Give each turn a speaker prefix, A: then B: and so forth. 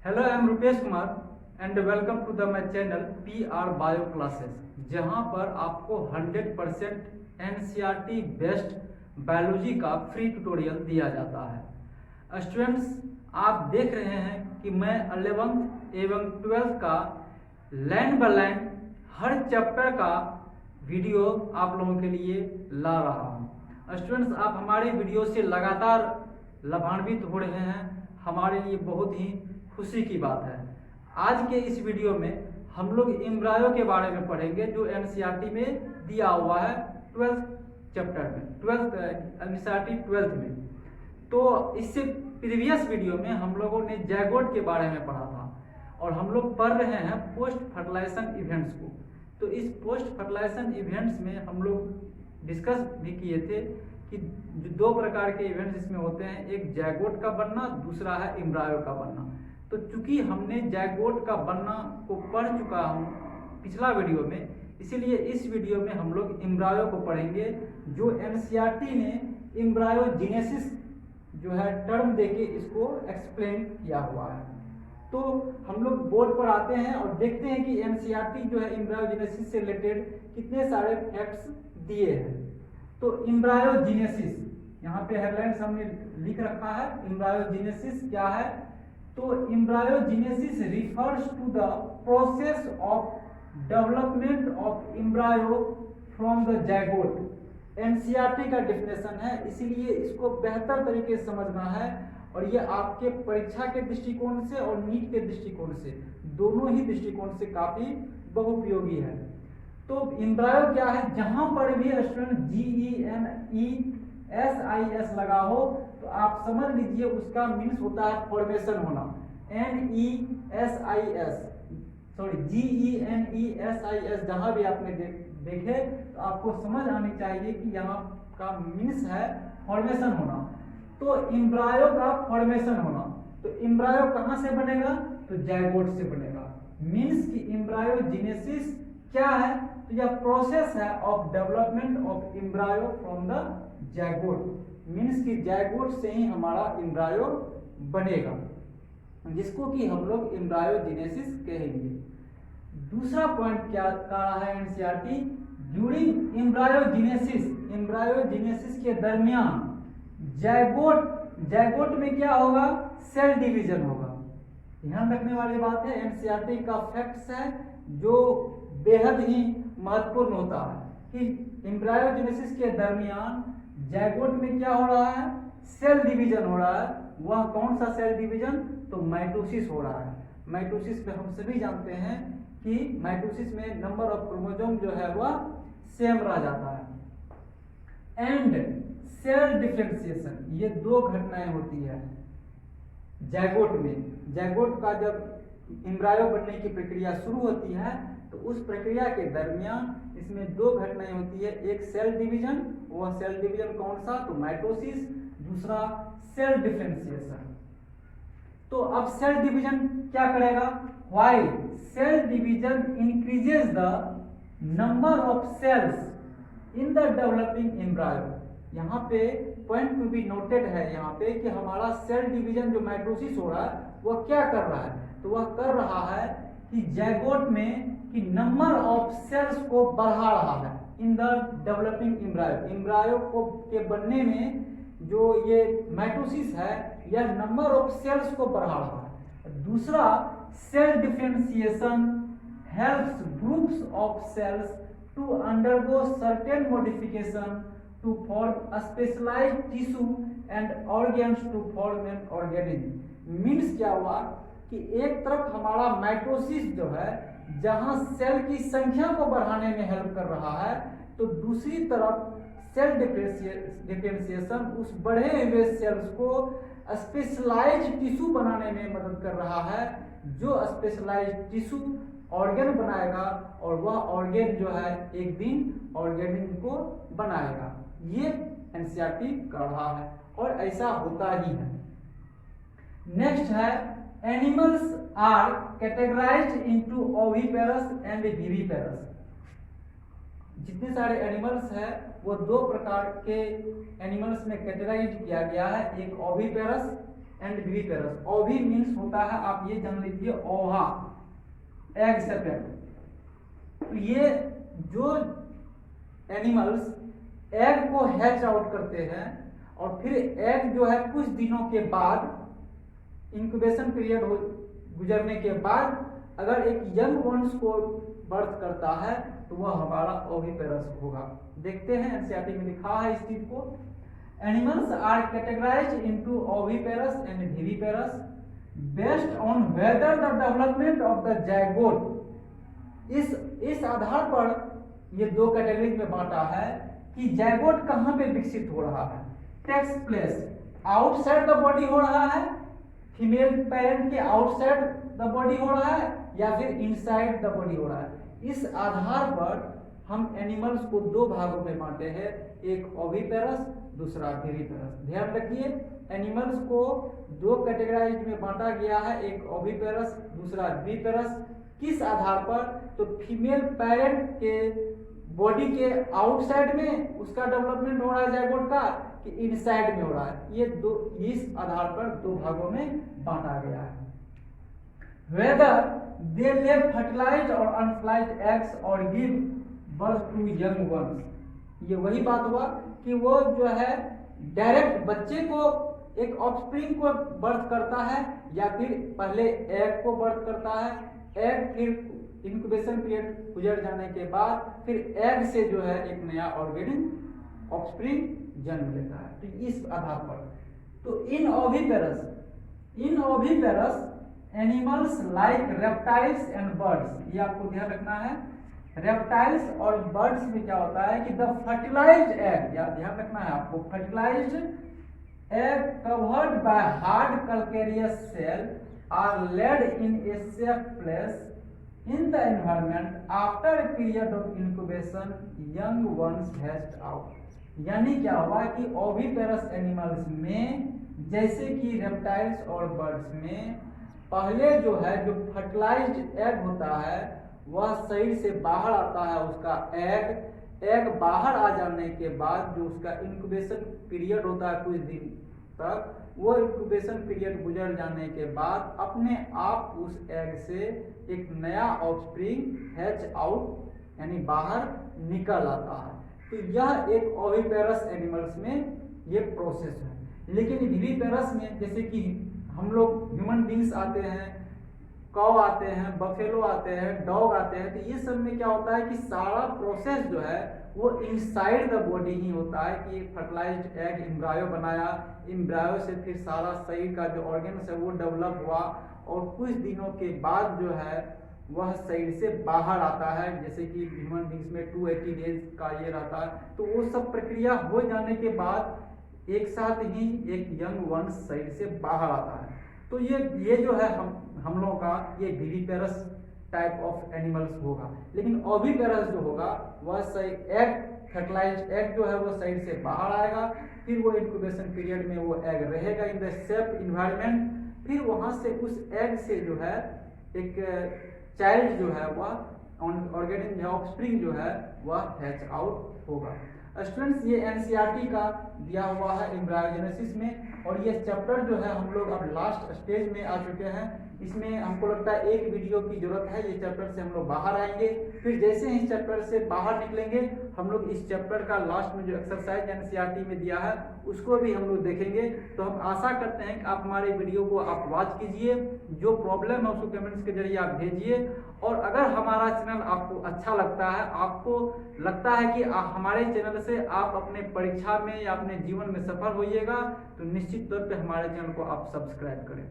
A: Hello, I am Rupesh Kumar and welcome to the my channel PR bio classes, जहां पर आपको 100% NCERT best biology का free tutorial दिया जाता है। स्टूडेंट्स, आप देख रहे हैं कि मैं 11th एवं 12th का line by line her chapter का वीडियो आप लोगों के लिए ला रहा हूं। स्टूडेंट्स, आप हमारी वीडियो से लगातार लाभान्वित हो रहे हैं, हमारे लिए बहुत ही खुशी की बात है। आज के इस वीडियो में हम लोग एम्ब्रायो के बारे में पढ़ेंगे, जो NCERT में दिया हुआ है 12th चैप्टर में, 12th NCERT 12th में। तो इससे प्रीवियस वीडियो में हम लोगों ने जैगोट के बारे में पढ़ा था और हम लोग पढ़ रहे हैं पोस्ट फर्टिलाइजेशन इवेंट्स को। तो इस पोस्ट फर्टिलाइजेशन इवेंट्स में हम लोग डिस्कस भी किए थे कि जो दो प्रकार के इवेंट्स इसमें होते हैं, एक जैगोट का बनना, दूसरा है एम्ब्रायो का बनना। तो चूंकि हमने जैगोट का बनना को पढ़ चुका हूँ पिछला वीडियो में, इसीलिए इस वीडियो में हम लोग एम्ब्रायो को पढ़ेंगे, जो NCERT ने एम्ब्रायोजेनेसिस जो है टर्म देके इसको एक्सप्लेन किया हुआ है। तो हम लोग बोर्ड पर आते हैं और देखते हैं कि NCERT जो है एम्ब्रायोजेनेसिस से रिलेटेड कितने सारे फैक्ट्स दिए हैं। तो एम्ब्रायोजेनेसिस यहाँ पे हेडलाइंस हमने लिख रखा है। एम्ब्रायोजेनेसिस क्या है? तो embryogenesis refers to the process of development of embryo from the zygote. NCERT का डेफिनेशन है, इसीलिए इसको बेहतर तरीके से समझना है और ये आपके परीक्षा के दृष्टिकोण से और नीट के दृष्टिकोण से, दोनों ही दृष्टिकोण से काफी बहुउपयोगी है। तो एम्ब्रायो क्या है? जहां पर भी स्टूडेंट GENESIS लगा हो तो आप समझ लीजिए उसका मीन्स होता है फॉर्मेशन होना। GENESIS जहां भी आपने देखे तो आपको समझ आनी चाहिए कि यहाँ का मीन्स है फॉर्मेशन होना। तो एम्ब्रायो का फॉर्मेशन होना, तो एम्ब्रायो कहां से बनेगा? तो जाइगोट से बनेगा। मीन्स कि एम्ब्रायोजेनेसिस क्या है? तो यह प्रोसेस है of development of embryo from the zygote. Means कि जाइगोट से ही हमारा एम्ब्रायो बनेगा, जिसको कि हम लोग एम्ब्रायोजेनेसिस कहेंगे। दूसरा पॉइंट क्या कहा है NCERT? ड्यूरिंग एम्ब्रायोजेनेसिस, एम्ब्रायोजेनेसिस के दरमियान जाइगोट में क्या होगा? सेल डिवीजन होगा। ध्यान रखने वाली बात है, NCERT का फैक्ट्स है जो बेहद ही महत्वपूर्ण होता है कि एम्ब्रायोजेनेसिस के दरमियान जाइगोट में क्या हो रहा है? सेल डिवीजन हो रहा है। वह कौन सा सेल डिवीजन? तो माइटोसिस हो रहा है। माइटोसिस में हम सभी जानते हैं कि माइटोसिस में नंबर ऑफ क्रोमोसोम जो है वह सेम रह जाता है। एंड सेल डिफरेंशिएशन, ये दो घटनाएं होती है जाइगोट में। जाइगोट का जब एम्ब्रायो बनने की प्रक्रिया शुरू होती है तो उस प्रक्रिया के दरमियान इसमें दो घटनाएं होती है, एक सेल डिवीजन, वह सेल डिवीजन कौन सा? तो माइटोसिस। दूसरा सेल डिफरेंशिएशन। तो अब सेल डिवीजन क्या करेगा? While cell division increases the number of cells in the developing embryo. यहाँ पे पॉइंट टू बी नोटेड है यहाँ पे कि हमारा सेल डिवीजन जो माइटोसिस हो रहा है वह क्या कर रहा है? तो वह कर रहा है कि जाइगोट में कि नंबर ऑफ सेल्स को बढ़ा रहा है इन द डेवलपिंग एम्ब्रायो। एम्ब्रायो को के बनने में जो ये माइटोसिस है यह नंबर ऑफ सेल्स को बढ़ा रहा है। दूसरा cell differentiation helps groups of cells to undergo certain modification to form specialised tissue and organs to form an organism. Means क्या हुआ कि एक तरफ हमारा माइटोसिस जो है जहां सेल की संख्या को बढ़ाने में हेल्प कर रहा है, तो दूसरी तरफ सेल डिफरेंशिएशन उस बढ़े हुए सेल्स को स्पेशलाइज्ड टिश्यू बनाने में मदद कर रहा है, जो स्पेशलाइज्ड टिश्यू ऑर्गन बनाएगा और वह ऑर्गन जो है एक दिन ऑर्गेनिज्म को बनाएगा। ये NCERT कर रहा है और ऐसा होता ही है। नेक्स्ट है animals are categorised into oviparous and viviparous. जितने सारे एनिमल्स हैं वो दो प्रकार के एनिमल्स में कैटेगराइज किया गया है, एक ओविपेरस एंड विविपेरस। ओवी मीन्स होता है, आप ये जान लीजिए, ओवा, एग से पैदा। तो ये जो एनिमल्स एग को हैच आउट करते हैं और फिर एग जो है कुछ दिनों के बाद इंक्यूबेशन पीरियड गुजरने के बाद अगर एक यंग वंस को बर्थ करता है तो वह हमारा ओविपेरस होगा। देखते हैं एनसीईआरटी में लिखा है इस चीज को। Animals are categorised into oviparous and viviparous based on whether the development of the zygote. इस आधार पर ये दो कैटेगरी में बांटा है कि जाइगोट कहां पे विकसित हो रहा है। Takes place outside the body हो रहा है, फीमेल पेरेंट के आउटसाइड द बॉडी हो रहा है, या फिर इनसाइड द बॉडी हो रहा है। इस आधार पर हम एनिमल्स को दो भागों में बांटे हैं, एक ओविपेरस, दूसरा विविपेरस। ध्यान रखिए, एनिमल्स को दो कैटेगराइज में बांटा गया है, एक ओविपेरस, दूसरा विविपेरस। किस आधार पर? तो फीमेल पेरेंट के बॉडी के आउटसाइड में उसका डेवलपमेंट हो रहा है जाइगोट का, कि इनसाइड में हो रहा है। ये दो, इस आधार पर दो भागों में बांटा गया है। वेदर दे ले फर्टिलाइज्ड और अनफर्टिलाइज्ड एग्स और give birth to young ones. ये वही बात हुआ कि वो जो है डायरेक्ट बच्चे को, एक ऑफस्प्रिंग को बर्थ करता है, या फिर पहले एग को बर्थ करता है, एग फिर इंक्यूबेशन पीरियड गुजर जाने के बाद फिर एग से जो है एक नया ऑर्गेनिक ऑफस्प्रिंग जन्म लेता है। तो इस आधार पर तो in oviparous animals like reptiles and birds, ये आपको ध्यान रखना है। रेप्टाइल्स और बर्ड्स में क्या होता है कि द फर्टिलाइज्ड एग, या ध्यान रखना है आपको, fertilised egg covered by hard calcareous shell are laid in a safe place in the environment after a period of incubation young ones hatched out। यानी क्या हुआ कि ओविपेरस एनिमल्स में, जैसे कि रेप्टाइल्स और बर्ड्स में, पहले जो है जो फर्टिलाइज्ड एग होता है वह शरीर से बाहर आता है, उसका एग बाहर आ जाने के बाद जो उसका इंक्यूबेशन पीरियड होता है कुछ दिन तक, वो इंक्यूबेशन पीरियड गुजर जाने के बाद अपने आप उस एग से एक नया ऑफस्प्रिंग हैच आउट यानी बाहर निकल आता है। तो यह एक ओविपेरस एनिमल्स में ये प्रोसेस है। लेकिन विविपेरस में जैसे कि हम लोग ह्यूमन बींग्स आते हैं, कौ आते हैं, बफेलो आते हैं, डॉग आते हैं, तो ये सब में क्या होता है कि सारा प्रोसेस जो है वो इनसाइड द बॉडी ही होता है कि फर्टिलाइज्ड एग एम्ब्रायो बनाया, एम्ब्रायो से फिर सारा शरीर का जो ऑर्गन्स है वो डेवलप हुआ और कुछ दिनों के बाद जो है वह शरीर से बाहर आता है। जैसे कि ह्यूमन बींग्स में 280 डेज का ये रहता है। तो वो सब प्रक्रिया हो जाने के बाद एक साथ ही एक यंग वंस शरीर से बाहर आता है। तो ये जो है हम लोगों का ये विविपेरस टाइप ऑफ एनिमल्स होगा। लेकिन ओविपेरस जो होगा वह सही एग, फर्टिलाइज्ड एग जो है वो शरीर से बाहर आएगा, फिर वो इंक्यूबेशन पीरियड में वो एग रहेगा इन द सेफ इन्वायरमेंट, फिर वहां से उस एग से जो है एक चाइल्ड जो है वह ऑर्गेनिक ऑफस्प्रिंग जो है वह हैच आउट होगा। स्टूडेंट्स, ये एनसीईआरटी का दिया हुआ है एम्ब्रायोजेनेसिस में, और ये चैप्टर जो है हम लोग अब लास्ट स्टेज में आ चुके हैं। इसमें हमको लगता है एक वीडियो की जरूरत है, ये चैप्टर से हम लोग बाहर आएंगे। फिर जैसे ही इस चैप्टर से बाहर निकलेंगे हम लोग इस चैप्टर का लास्ट में जो एक्सरसाइज एनसीईआरटी में दिया है उसको भी हम लोग देखेंगे। तो हम आशा करते हैं कि आप हमारे वीडियो को आप वॉच कीजिए, जो प्रॉब्लम है उसको कमेंट्स के जरिए आप भेजिए, और अगर हमारा चैनल आपको अच्छा लगता है, आपको लगता है कि हमारे चैनल से आप अपने परीक्षा में या अपने जीवन में सफल होइएगा, तो निश्चित तौर पे हमारे चैनल को आप सब्सक्राइब करें।